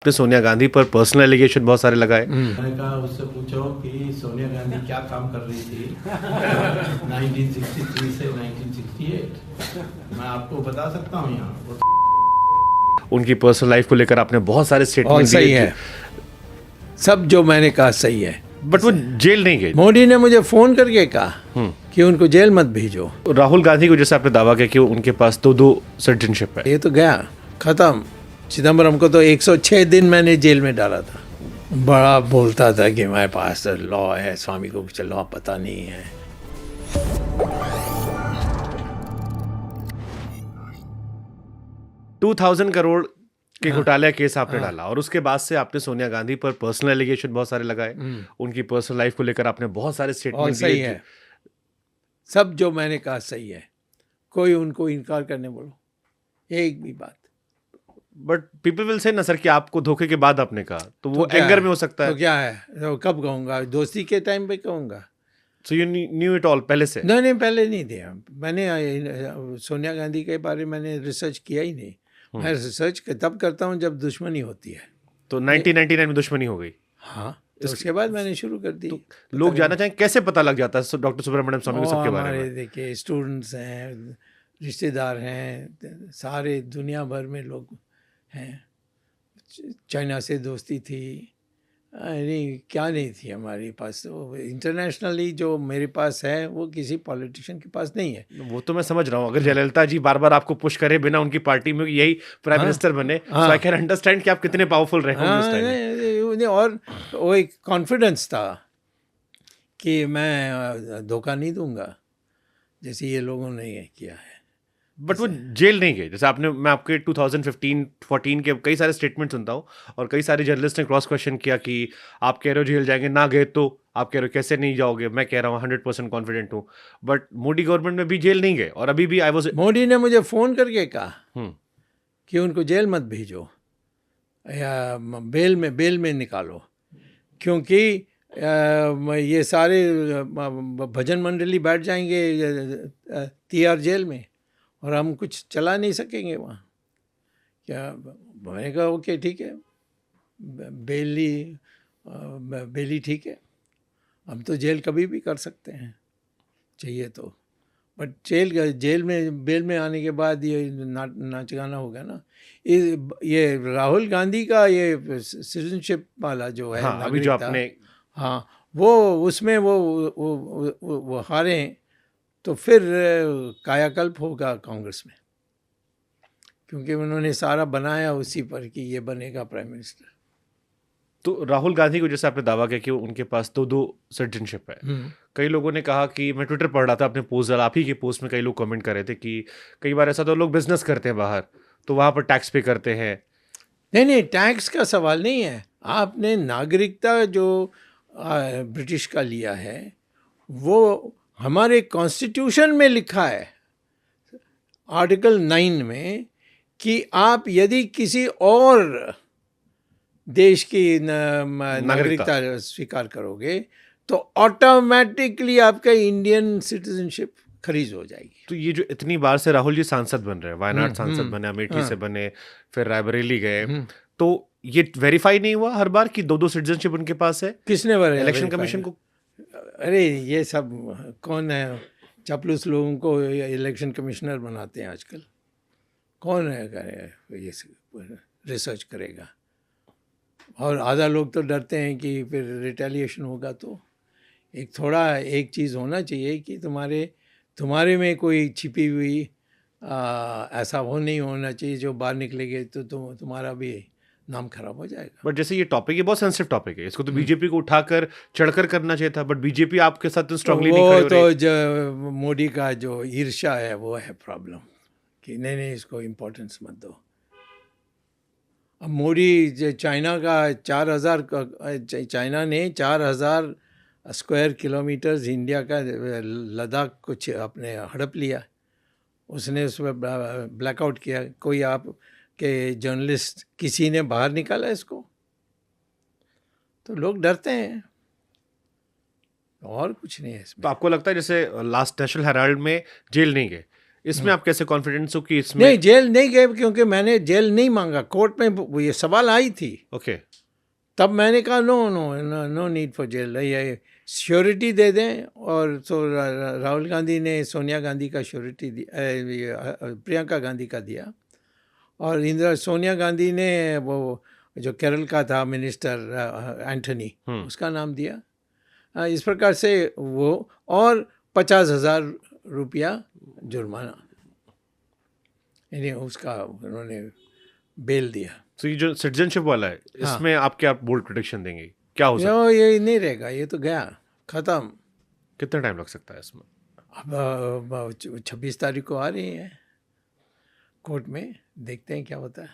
आपने सोनिया गांधी पर personal allegation बहुत सारे लगाए। मैंने कहा उससे पूछो कि सोनिया गांधी क्या काम कर रही थी 1963 से 1968। मैं आपको बता सकता हूँ यहाँ। उनकी पर्सनल लाइफ को लेकर आपने बहुत सारे स्टेटमेंट दिए। सही है, सब जो मैंने कहा सही है, बट वो जेल नहीं गए। मोदी ने मुझे फोन करके कहा कि उनको जेल मत भेजो। राहुल गांधी को जैसे आपने दावा किया कि उनके पास दो सिटीजनशिप है, ये तो गया खत्म। चिदम्बरम को तो 106 दिन मैंने जेल में डाला था। बड़ा बोलता था कि मेरे पास लॉ है, स्वामी को कुछ लॉ पता नहीं है। $2000 करोड़ के घोटाले केस आपने डाला और उसके बाद से आपने सोनिया गांधी पर पर्सनल एलिगेशन बहुत सारे लगाए। उनकी पर्सनल लाइफ को लेकर आपने बहुत सारे स्टेटमेंट दिए। सही है, सब जो मैंने कहा सही है, कोई उनको इनकार करने बोलो एक भी बात। बट पीपल विल से ना सर कि आपको धोखे के बाद आपने कहा, तो वो एंगर में हो सकता है। तो क्या है, तो कब कहूँगा? दोस्ती के टाइम पे कहूँगा। So you knew it all पहले से? नहीं, पहले नहीं दिया मैंने। सोनिया गांधी के बारे में मैंने रिसर्च किया ही नहीं। मैं रिसर्च तब करता हूँ जब दुश्मनी होती है। तो 1999 में दुश्मनी हो गई। हाँ, तो उसके बाद मैंने शुरू कर दी। लोग जानना चाहें कैसे पता लग जाता है डॉक्टर सुब्रमण्यम स्वामी को सबके बारे में? देखिए, स्टूडेंट्स हैं, रिश्तेदार हैं, सारे दुनिया भर में लोग हैं। चाइना से दोस्ती थी, नहीं क्या नहीं थी हमारे पास। तो इंटरनेशनली जो मेरे पास है वो किसी पॉलिटिशियन के पास नहीं है। वो तो मैं समझ रहा हूँ। अगर जयललिता जी बार बार आपको पुश करे बिना उनकी पार्टी में यही प्राइम मिनिस्टर बने, तो आई कैन अंडरस्टैंड कि आप कितने पावरफुल रहे होंगे उस टाइम। और वो एक कॉन्फिडेंस था कि मैं धोखा नहीं दूंगा, जैसे ये लोगों ने किया है। बट वो जेल नहीं गए। जैसे आपने, मैं आपके 2015-14 के कई सारे स्टेटमेंट सुनता हूँ और कई सारे जर्नलिस्ट ने क्रॉस क्वेश्चन किया कि आप कह रहे हो जेल जाएंगे, ना गए तो आप कह रहे हो कैसे नहीं जाओगे। मैं कह रहा हूँ 100% कॉन्फिडेंट हूँ, बट मोदी गवर्नमेंट में भी जेल नहीं गए और अभी भी आई वाज। मोदी ने मुझे फ़ोन करके कहा कि उनको जेल मत भेजो या बेल में निकालो, क्योंकि ये सारे भजन मंडली बैठ जाएंगे तिहाड़ जेल में और हम कुछ चला नहीं सकेंगे वहाँ। क्या? मैंने कहा ओके ठीक है, बेली ठीक है, हम तो जेल कभी भी कर सकते हैं चाहिए तो। बट बेल में आने के बाद ये नाच गाना हो गया ना। ये राहुल गांधी का ये सिटीजनशिप वाला जो है, हाँ, अभी जो आपने, हाँ, वो उसमें वो हारे, तो फिर कायाकल्प होगा कांग्रेस में, क्योंकि उन्होंने सारा बनाया उसी पर कि ये बनेगा प्राइम मिनिस्टर। तो राहुल गांधी को जैसे आपने दावा किया कि उनके पास दो सिटीजनशिप है, कई लोगों ने कहा कि, मैं ट्विटर पढ़ रहा था अपने पोस्ट, आप ही के पोस्ट में कई लोग कमेंट कर रहे थे कि कई बार ऐसा तो लोग बिजनेस करते हैं बाहर, तो वहाँ पर टैक्स पे करते हैं। नहीं, टैक्स का सवाल नहीं है। आपने नागरिकता जो ब्रिटिश का लिया है, वो हमारे कॉन्स्टिट्यूशन में लिखा है आर्टिकल 9 में कि आप यदि किसी और देश की नागरिकता स्वीकार करोगे तो ऑटोमेटिकली आपका इंडियन सिटीजनशिप खरीज हो जाएगी। तो ये जो इतनी बार से राहुल जी सांसद बन रहे हैं, वायनाड सांसद बने, अमेठी से बने, फिर रायबरेली गए, तो ये वेरीफाई नहीं हुआ हर बार कि दो सिटीजनशिप उनके पास है? किसने बताया? इलेक्शन कमीशन को? अरे ये सब कौन है, चापलूस लोगों को इलेक्शन कमिश्नर बनाते हैं आजकल। कौन है करे ये रिसर्च करेगा? और आधा लोग तो डरते हैं कि फिर रिटेलिएशन होगा। तो एक चीज़ होना चाहिए कि तुम्हारे में कोई छिपी हुई ऐसा वो नहीं होना चाहिए जो बाहर निकलेगी तो तुम्हारा भी नाम खराब हो जाएगा। बट जैसे ये टॉपिक, ये बहुत सेंसिटिव टॉपिक है, इसको तो बीजेपी को उठाकर चढ़कर करना चाहिए था, बट बीजेपी आपके साथ तो स्ट्रांगली नहीं खड़े हो रही। वो तो जो मोदी का जो ईर्ष्या है वो है प्रॉब्लम, कि नहीं इसको इम्पोर्टेंस मत दो। अब मोदी चाइना ने 4000 स्क्वायर किलोमीटर्स इंडिया का लद्दाख कुछ अपने हड़प लिया। उसने उसमें ब्लैकआउट किया। कोई आप के जर्नलिस्ट किसी ने बाहर निकाला इसको? तो लोग डरते हैं, और कुछ नहीं है इसमें। तो आपको लगता है जैसे लास्ट नेशनल हेराल्ड में जेल नहीं गए, इसमें आप कैसे कॉन्फिडेंस हो कि इसमें? नहीं, जेल नहीं गए क्योंकि मैंने जेल नहीं मांगा। कोर्ट में ये सवाल आई थी, ओके। तब मैंने कहा no no no no need for jail, ये श्योरिटी दे दें। और तो राहुल गांधी ने सोनिया गांधी का श्योरिटी प्रियंका गांधी का दिया, और सोनिया गांधी ने वो जो केरल का था मिनिस्टर एंथनी, उसका नाम दिया। इस प्रकार से वो, और 50,000 रुपया जुर्माना, यानी उसका उन्होंने बेल दिया। तो ये जो सिटीजनशिप वाला है, इसमें आप क्या बोल्ड प्रेडिक्शन देंगे, क्या हो सकता यो, ये नहीं रहेगा, ये तो गया, ख़त्म। है? कितना टाइम लग सकता है इसमें? अब 26 तारीख को आ रही है कोर्ट में, देखते हैं क्या होता है।